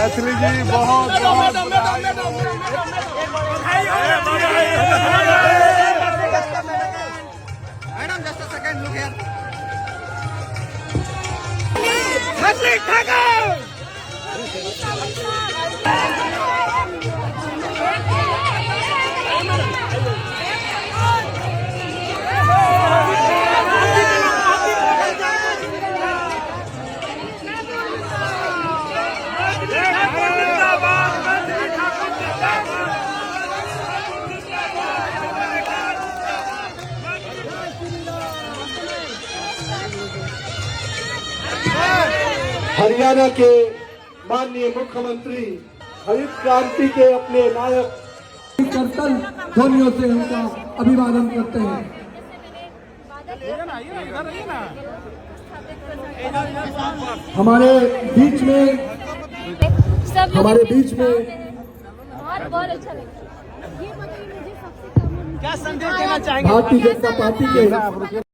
मैथिली जी बहुत madam just a second look here. Haryana के माननीय मुख्यमंत्री हरित क्रांति के अपने नायक करतल ध्वनियों से उनका अभिवादन करते हैं। हमारे बीच में बहुत अच्छा लगा। ये बताइए मुझे सबसे कम क्या संदेश देना चाहेंगे भारतीय जनता पार्टी के